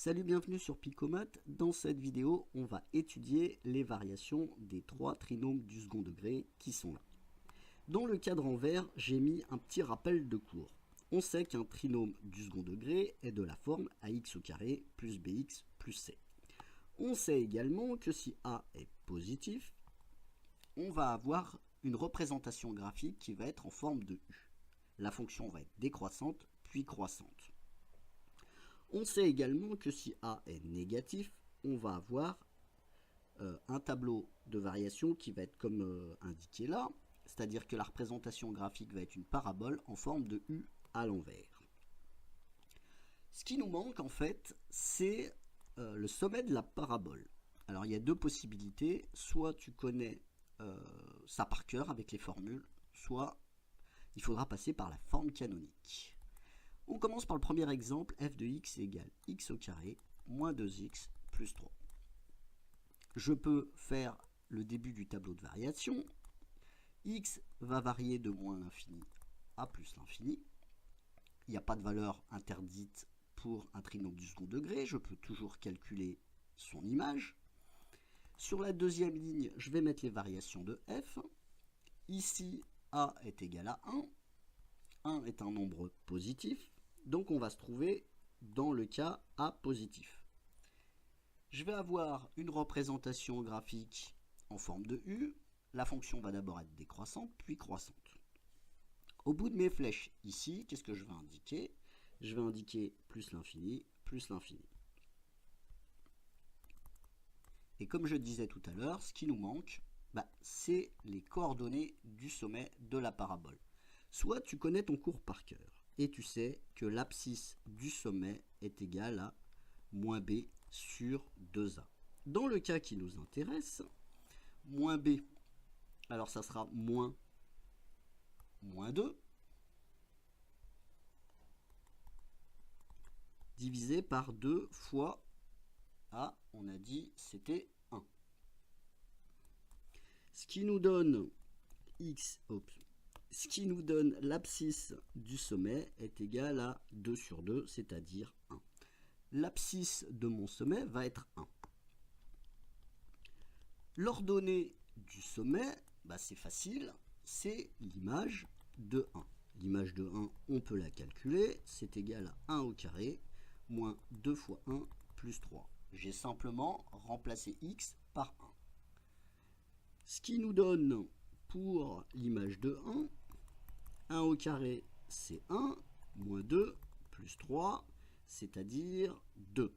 Salut, bienvenue sur Picomath. Dans cette vidéo, on va étudier les variations des trois trinômes du second degré qui sont là. Dans le cadre en vert, j'ai mis un petit rappel de cours. On sait qu'un trinôme du second degré est de la forme ax au carré plus bx plus c. On sait également que si a est positif, on va avoir une représentation graphique qui va être en forme de u. La fonction va être décroissante puis croissante. On sait également que si a est négatif, on va avoir un tableau de variation qui va être comme indiqué là, c'est-à-dire que la représentation graphique va être une parabole en forme de u à l'envers. Ce qui nous manque en fait, c'est le sommet de la parabole. Alors il y a deux possibilités, soit tu connais ça par cœur avec les formules, soit il faudra passer par la forme canonique. On commence par le premier exemple, f de x égale x au carré moins 2x plus 3. Je peux faire le début du tableau de variation. X va varier de moins l'infini à plus l'infini. Il n'y a pas de valeur interdite pour un trinôme du second degré. Je peux toujours calculer son image. Sur la deuxième ligne, je vais mettre les variations de f. Ici, a est égal à 1. 1 est un nombre positif. Donc on va se trouver dans le cas A positif. Je vais avoir une représentation graphique en forme de U. La fonction va d'abord être décroissante, puis croissante. Au bout de mes flèches, ici, qu'est-ce que je vais indiquer? Je vais indiquer plus l'infini, plus l'infini. Et comme je disais tout à l'heure, ce qui nous manque, c'est les coordonnées du sommet de la parabole. Soit tu connais ton cours par cœur, et tu sais que l'abscisse du sommet est égale à moins b sur 2a. Dans le cas qui nous intéresse, moins b, alors ça sera moins 2, divisé par 2 fois a, on a dit c'était 1. Ce qui nous donne ce qui nous donne l'abscisse du sommet est égal à 2 sur 2, c'est-à-dire 1. L'abscisse de mon sommet va être 1. L'ordonnée du sommet, c'est facile, c'est l'image de 1. L'image de 1, on peut la calculer, c'est égal à 1 au carré, moins 2 fois 1 plus 3. J'ai simplement remplacé x par 1. Ce qui nous donne pour l'image de 1, 1 au carré, c'est 1, moins 2, plus 3, c'est-à-dire 2.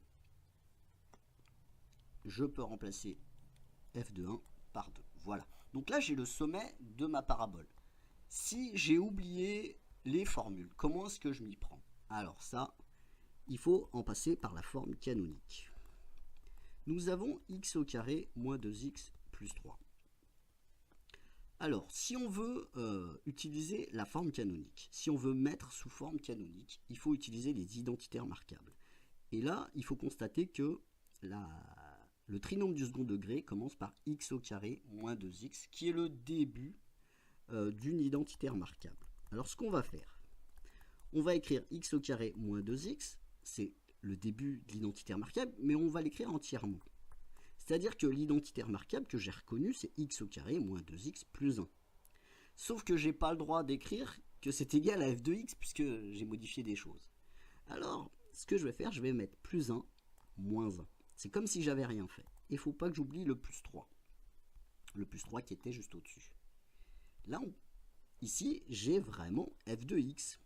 Je peux remplacer f de 1 par 2. Voilà. Donc là, j'ai le sommet de ma parabole. Si j'ai oublié les formules, comment est-ce que je m'y prends? Alors ça, il faut en passer par la forme canonique. Nous avons x au carré moins 2x plus 3. Alors, si on veut utiliser la forme canonique, si on veut mettre sous forme canonique, il faut utiliser les identitaires marquables. Et là, il faut constater que le trinôme du second degré commence par x au carré moins 2x, qui est le début d'une identitaire marquable. Alors, ce qu'on va faire, on va écrire x au carré moins 2x, c'est le début de l'identitaire marquable, mais on va l'écrire entièrement. C'est-à-dire que l'identitaire marquable que j'ai reconnu, c'est x au carré moins 2x plus 1. Sauf que je n'ai pas le droit d'écrire que c'est égal à f de x, puisque j'ai modifié des choses. Alors, ce que je vais faire, je vais mettre plus 1, moins 1. C'est comme si j'avais rien fait. Il ne faut pas que j'oublie le plus 3. Le plus 3 qui était juste au-dessus. Là, ici, j'ai vraiment f de x.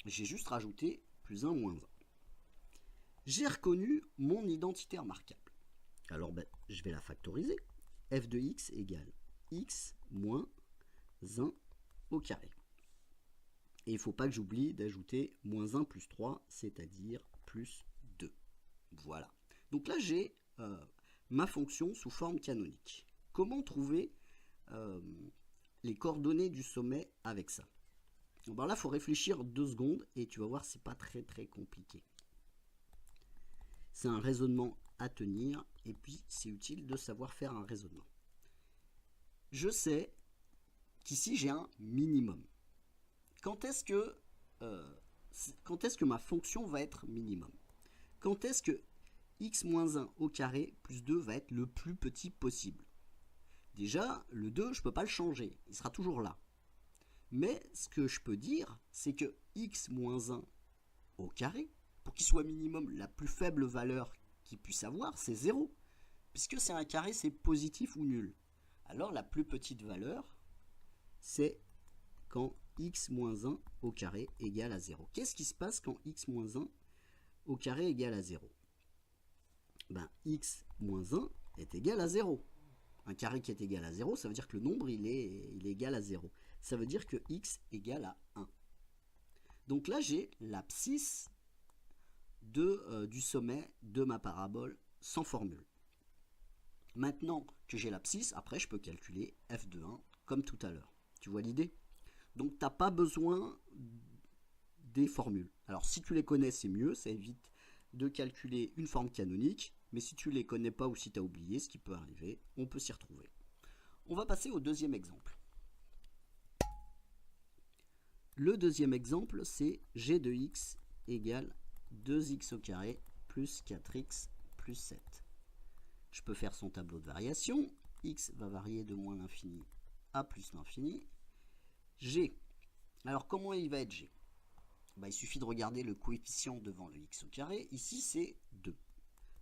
J'ai juste rajouté plus 1, moins 1. J'ai reconnu mon identitaire marquable. Alors, je vais la factoriser. f de x égale x moins 1 au carré. Et il ne faut pas que j'oublie d'ajouter moins 1 plus 3, c'est-à-dire plus 2. Voilà. Donc là, j'ai ma fonction sous forme canonique. Comment trouver les coordonnées du sommet avec ça? Là, il faut réfléchir 2 secondes et tu vas voir, c'est pas très très compliqué. C'est un raisonnement à tenir et puis c'est utile de savoir faire un raisonnement. Je sais qu'ici j'ai un minimum. Quand est-ce que ma fonction va être minimum? Quand est-ce que x moins 1 au carré plus 2 va être le plus petit possible. Déjà, le 2, je ne peux pas le changer, il sera toujours là. Mais ce que je peux dire, c'est que x moins 1 au carré, pour qu'il soit minimum la plus faible valeur qu'il puisse avoir, c'est 0. Puisque c'est un carré, c'est positif ou nul. Alors la plus petite valeur, c'est quand x moins 1 au carré égale à 0. Qu'est-ce qui se passe quand x moins 1 au carré égale à 0? Ben, x moins 1 est égal à 0. Un carré qui est égal à 0, ça veut dire que le nombre il est égal à 0. Ça veut dire que x égale à 1. Donc là, j'ai l'abscisse du sommet de ma parabole sans formule. Maintenant que j'ai l'abscisse, après je peux calculer f de 1 comme tout à l'heure. Tu vois l'idée? Donc tu n'as pas besoin des formules. Alors si tu les connais, c'est mieux, ça évite de calculer une forme canonique, mais si tu ne les connais pas ou si tu as oublié, ce qui peut arriver, on peut s'y retrouver. On va passer au deuxième exemple. Le deuxième exemple, c'est g de x égale 2x au carré plus 4x plus 7. Je peux faire son tableau de variation. X va varier de moins l'infini à plus l'infini. G. Alors comment il va être G? Il suffit de regarder le coefficient devant le x au carré. Ici, c'est 2.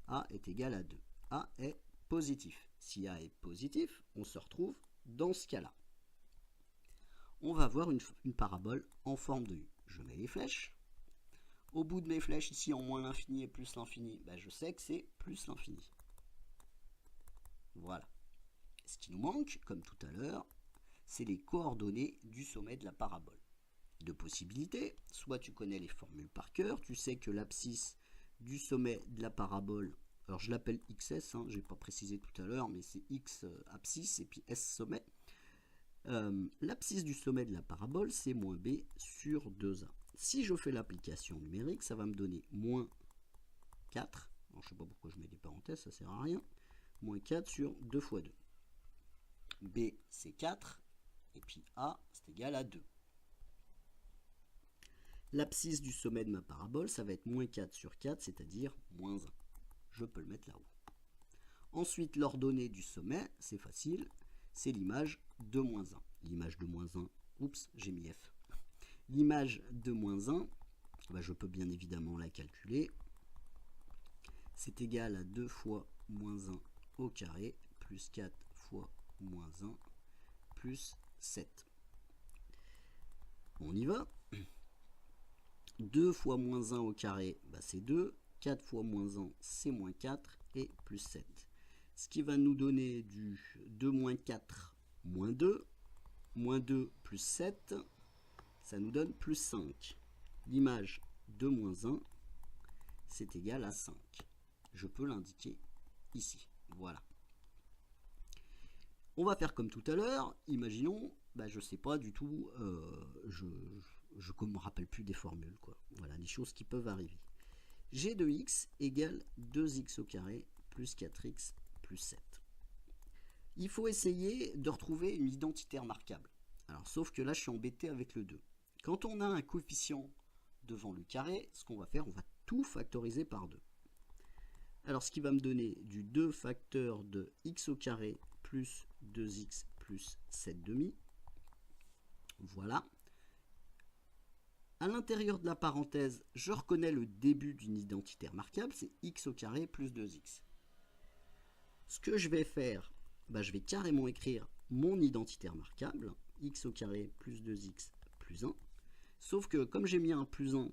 A est égal à 2. A est positif. Si A est positif, on se retrouve dans ce cas-là. On va avoir une parabole en forme de U. Je mets les flèches. Au bout de mes flèches, ici, en moins l'infini et plus l'infini, je sais que c'est plus l'infini. Voilà. Ce qui nous manque, comme tout à l'heure, c'est les coordonnées du sommet de la parabole. Deux possibilités, soit tu connais les formules par cœur, tu sais que l'abscisse du sommet de la parabole, alors je l'appelle XS, je n'ai pas précisé tout à l'heure, mais c'est X abscisse et puis S sommet. L'abscisse du sommet de la parabole, c'est moins B sur 2A. Si je fais l'application numérique, ça va me donner moins 4, alors, je ne sais pas pourquoi je mets des parenthèses, ça ne sert à rien, moins 4 sur 2 fois 2. B, c'est 4, et puis A, c'est égal à 2. L'abscisse du sommet de ma parabole, ça va être moins 4 sur 4, c'est-à-dire moins 1. Je peux le mettre là-haut. Ensuite, l'ordonnée du sommet, c'est facile, c'est l'image de moins 1. L'image de moins 1, oups, j'ai mis F. L'image de moins 1, je peux bien évidemment la calculer. C'est égal à 2 fois moins 1 au carré, plus 4 fois moins 1, plus 7. On y va. 2 fois moins 1 au carré, c'est 2. 4 fois moins 1, c'est moins 4. Et plus 7. Ce qui va nous donner du 2 moins 4, moins 2. Moins 2 plus 7, ça nous donne plus 5. L'image de moins 1, c'est égal à 5. Je peux l'indiquer ici. Voilà. On va faire comme tout à l'heure. Imaginons, je ne sais pas du tout, je ne me rappelle plus des formules, quoi. Voilà, des choses qui peuvent arriver. G de x égale 2x au carré plus 4x plus 7. Il faut essayer de retrouver une identité remarquable. Alors, sauf que là, je suis embêté avec le 2. Quand on a un coefficient devant le carré, ce qu'on va faire, on va tout factoriser par 2. Alors, ce qui va me donner du 2 facteur de x au carré plus 2x plus 7 demi. Voilà. À l'intérieur de la parenthèse, je reconnais le début d'une identité remarquable, c'est x au carré plus 2x. Ce que je vais faire, je vais carrément écrire mon identité remarquable, x au carré plus 2x plus 1. Sauf que comme j'ai mis un plus 1,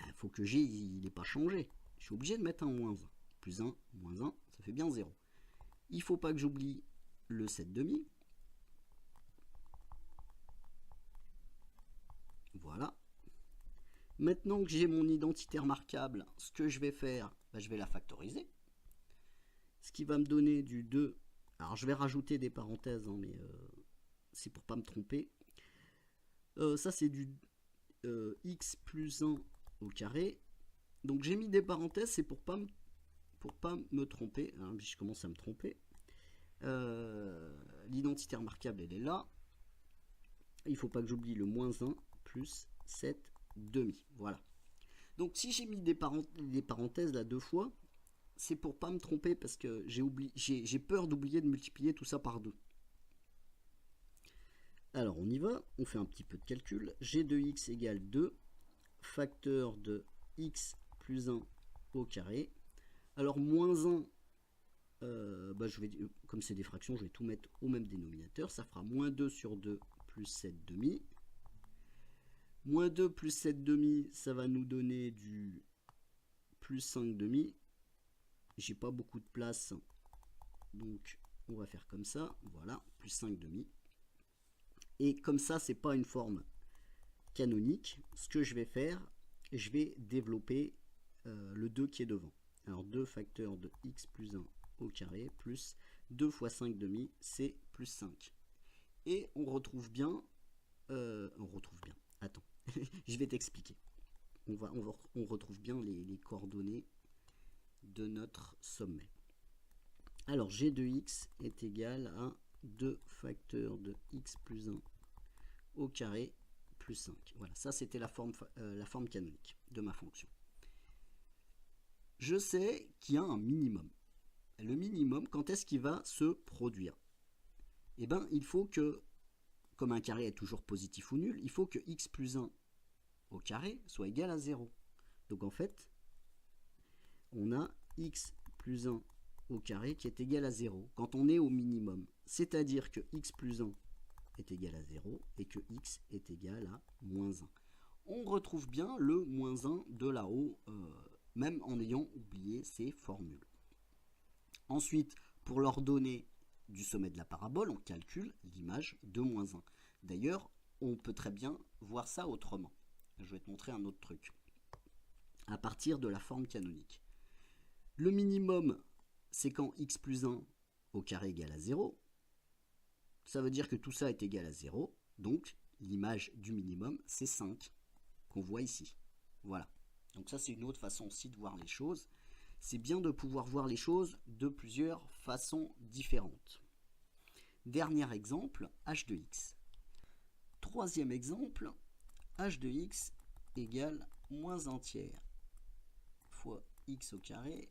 il faut que g il n'ait pas changé. Je suis obligé de mettre un moins 1. Plus 1, moins 1, ça fait bien 0. Il ne faut pas que j'oublie le 7 demi. Voilà. Maintenant que j'ai mon identité remarquable, ce que je vais faire, je vais la factoriser. Ce qui va me donner du 2. Alors je vais rajouter des parenthèses, mais c'est pour pas me tromper. Ça c'est du x plus 1 au carré. Donc j'ai mis des parenthèses, c'est pour pas me tromper. Alors, je commence à me tromper. L'identité remarquable, elle est là. Il ne faut pas que j'oublie le moins 1 plus 7 demi. Voilà. Donc si j'ai mis des parenthèses là deux fois, c'est pour pas me tromper parce que j'ai peur d'oublier de multiplier tout ça par 2. Alors on y va, on fait un petit peu de calcul. G de x égale 2, facteur de x plus 1 au carré. Alors moins 1, comme c'est des fractions, je vais tout mettre au même dénominateur. Ça fera moins 2 sur 2 plus 7 demi. Moins 2 plus 7 demi, ça va nous donner du plus 5 demi. J'ai pas beaucoup de place, donc on va faire comme ça. Voilà, plus 5 demi. Et comme ça, c'est pas une forme canonique. Ce que je vais faire, je vais développer le 2 qui est devant. Alors 2 facteur de x plus 1 au carré plus 2 fois 5 demi, c'est plus 5. Et on retrouve bien, attends, je vais t'expliquer. On retrouve bien les coordonnées de notre sommet. Alors g de x est égal à 2 facteur de x plus 1 au carré plus 5. Voilà, ça c'était la forme canonique de ma fonction. Je sais qu'il y a un minimum. Le minimum, quand est-ce qu'il va se produire? Eh bien, il faut que, comme un carré est toujours positif ou nul, il faut que x plus 1 au carré soit égal à 0. Donc en fait, on a x plus 1 au carré qui est égal à 0 quand on est au minimum. C'est-à-dire que x plus 1 est égal à 0 et que x est égal à moins 1. On retrouve bien le moins 1 de là-haut, même en ayant oublié ces formules. Ensuite, pour l'ordonnée du sommet de la parabole, on calcule l'image de moins 1. D'ailleurs, on peut très bien voir ça autrement. Je vais te montrer un autre truc. À partir de la forme canonique. Le minimum, c'est quand x plus 1 au carré égale à 0. Ça veut dire que tout ça est égal à 0. Donc, l'image du minimum, c'est 5 qu'on voit ici. Voilà. Donc ça, c'est une autre façon aussi de voir les choses. C'est bien de pouvoir voir les choses de plusieurs façons différentes. Dernier exemple, h de x. Troisième exemple, h de x égale moins 1 tiers fois x au carré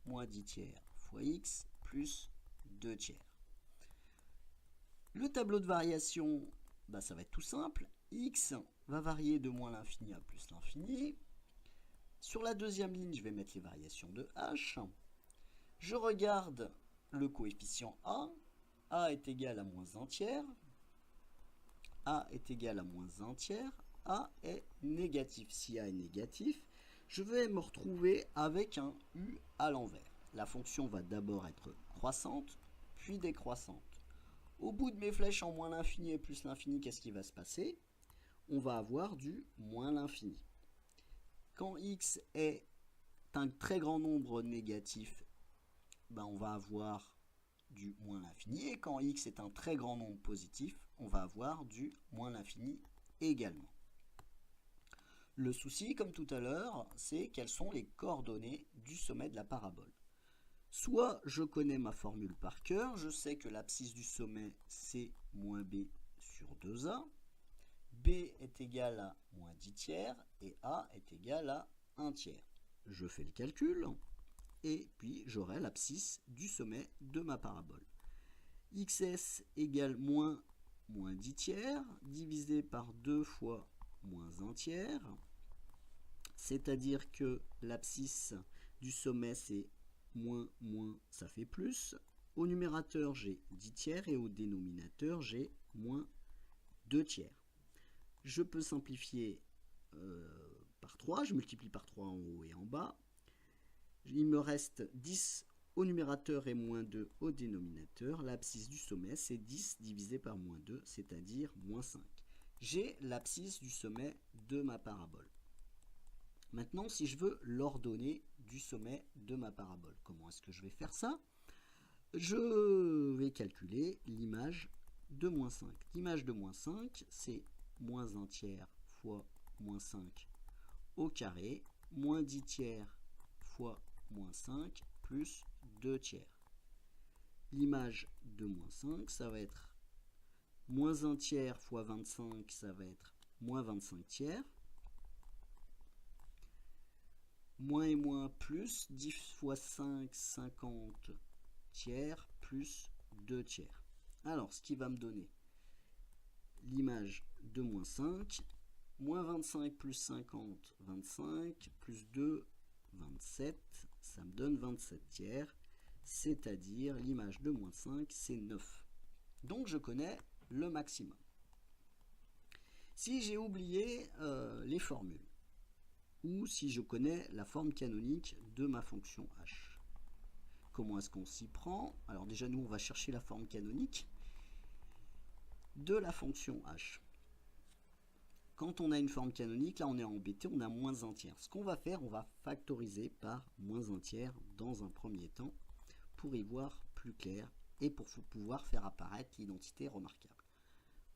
moins 10 tiers fois x plus 2 tiers. Le tableau de variation, ça va être tout simple. X va varier de moins l'infini à plus l'infini. Sur la deuxième ligne, je vais mettre les variations de h. Je regarde le coefficient a. A est égal à moins 1 tiers. A est égal à moins 1 tiers. A est négatif. Si A est négatif, je vais me retrouver avec un u à l'envers. La fonction va d'abord être croissante, puis décroissante. Au bout de mes flèches en moins l'infini et plus l'infini, qu'est-ce qui va se passer? On va avoir du moins l'infini. Quand x est un très grand nombre négatif, on va avoir du moins l'infini. Et quand x est un très grand nombre positif, on va avoir du moins l'infini également. Le souci, comme tout à l'heure, c'est quelles sont les coordonnées du sommet de la parabole. Soit je connais ma formule par cœur, je sais que l'abscisse du sommet c'est moins b sur 2a, b est égal à moins 10 tiers et a est égal à 1 tiers. Je fais le calcul et puis j'aurai l'abscisse du sommet de ma parabole. xs égale moins 10 tiers divisé par 2 fois moins 1 tiers, c'est-à-dire que l'abscisse du sommet c'est moins, ça fait plus. Au numérateur, j'ai 10 tiers et au dénominateur, j'ai moins 2 tiers. Je peux simplifier par 3, je multiplie par 3 en haut et en bas. Il me reste 10 au numérateur et moins 2 au dénominateur. L'abscisse du sommet, c'est 10 divisé par moins 2, c'est-à-dire moins 5. J'ai l'abscisse du sommet de ma parabole. Maintenant, si je veux l'ordonnée du sommet de ma parabole, comment est-ce que je vais faire ça? Je vais calculer l'image de moins 5. L'image de moins 5, c'est moins 1 tiers fois moins 5 au carré, moins 10 tiers fois moins 5, plus 2 tiers. L'image de moins 5, ça va être moins 1 tiers fois 25, ça va être moins 25 tiers. moins et moins plus 10 fois 5, 50 tiers plus 2 tiers. Alors, ce qui va me donner l'image de moins 5, moins 25 plus 50, 25, plus 2, 27, ça me donne 27 tiers, c'est-à-dire l'image de moins 5, c'est 9. Donc je connais le maximum. Si j'ai oublié les formules, ou si je connais la forme canonique de ma fonction h, comment est-ce qu'on s'y prend? Alors déjà, nous, on va chercher la forme canonique de la fonction h. Quand on a une forme canonique, là on est embêté, on a moins 1 tiers. Ce qu'on va faire, on va factoriser par moins 1 tiers dans un premier temps pour y voir plus clair et pour pouvoir faire apparaître l'identité remarquable.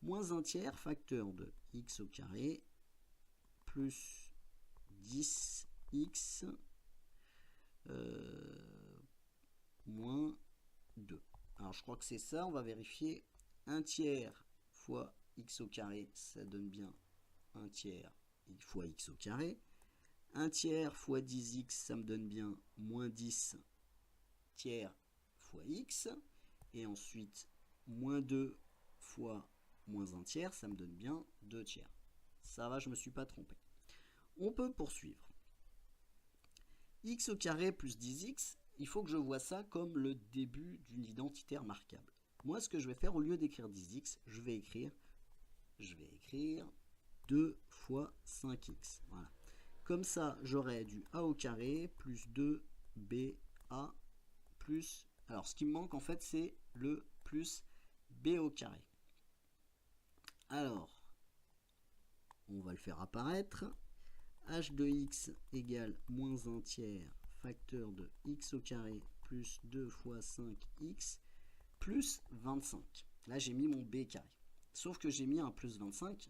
Moins 1 tiers facteur de x au carré plus 10x moins 2. Alors je crois que c'est ça, on va vérifier. 1 tiers fois x au carré, ça donne bien 1 tiers fois x au carré. 1 tiers fois 10x, ça me donne bien moins 10 tiers fois x. Et ensuite, moins 2 fois moins 1 tiers, ça me donne bien 2 tiers. Ça va, je ne me suis pas trompé. On peut poursuivre. X au carré plus 10x, il faut que je vois ça comme le début d'une identité remarquable. Moi, ce que je vais faire, au lieu d'écrire 10x, je vais écrire 2 fois 5x. Voilà. Comme ça, j'aurai du a au carré plus 2ba plus... Alors, ce qui me manque, en fait, c'est le plus b au carré. Alors, on va le faire apparaître. h de x égale moins 1 tiers facteur de x au carré plus 2 fois 5x plus 25. Là, j'ai mis mon b carré. Sauf que j'ai mis un plus 25.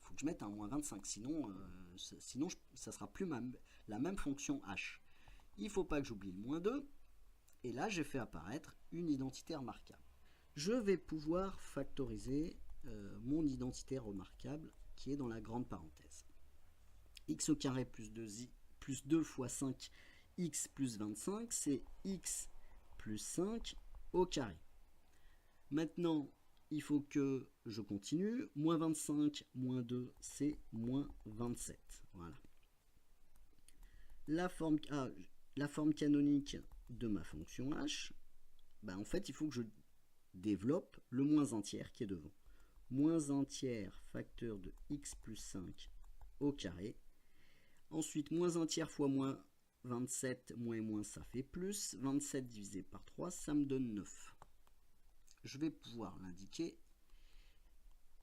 Faut que je mette un moins 25. Sinon, ça sera plus la même fonction h. Il ne faut pas que j'oublie le moins 2. Et là, j'ai fait apparaître une identité remarquable. Je vais pouvoir factoriser mon identité remarquable qui est dans la grande parenthèse. X au carré plus 2 fois 5x plus 25, c'est x plus 5 au carré. Maintenant, il faut que je continue. Moins 25, moins 2, c'est moins 27. Voilà. La forme canonique de ma fonction h, ben en fait, il faut que je développe le moins 1 tiers qui est devant. Moins 1 tiers facteur de x plus 5 au carré. Ensuite, moins 1 tiers fois moins 27, moins et moins, ça fait plus. 27 divisé par 3, ça me donne 9. Je vais pouvoir l'indiquer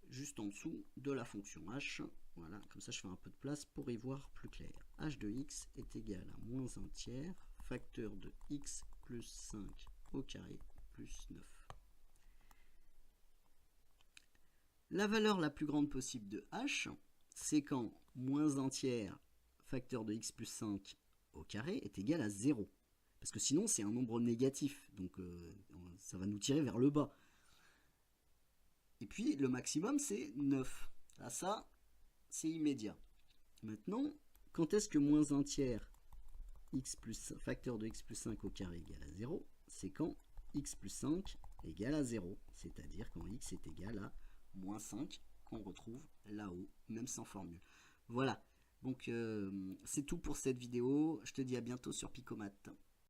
juste en dessous de la fonction h. Voilà, comme ça je fais un peu de place pour y voir plus clair. h de x est égal à moins 1 tiers facteur de x plus 5 au carré plus 9. La valeur la plus grande possible de h, c'est quand moins 1 tiers facteur de x plus 5 au carré est égal à 0. Parce que sinon, c'est un nombre négatif. Donc, ça va nous tirer vers le bas. Et puis, le maximum, c'est 9. Là, ça, c'est immédiat. Maintenant, quand est-ce que moins 1 tiers facteur de x plus 5 au carré égale à 0? C'est quand x plus 5 égale à 0. C'est-à-dire quand x est égal à moins 5, qu'on retrouve là-haut, même sans formule. Voilà. Donc, c'est tout pour cette vidéo. Je te dis à bientôt sur Picomat.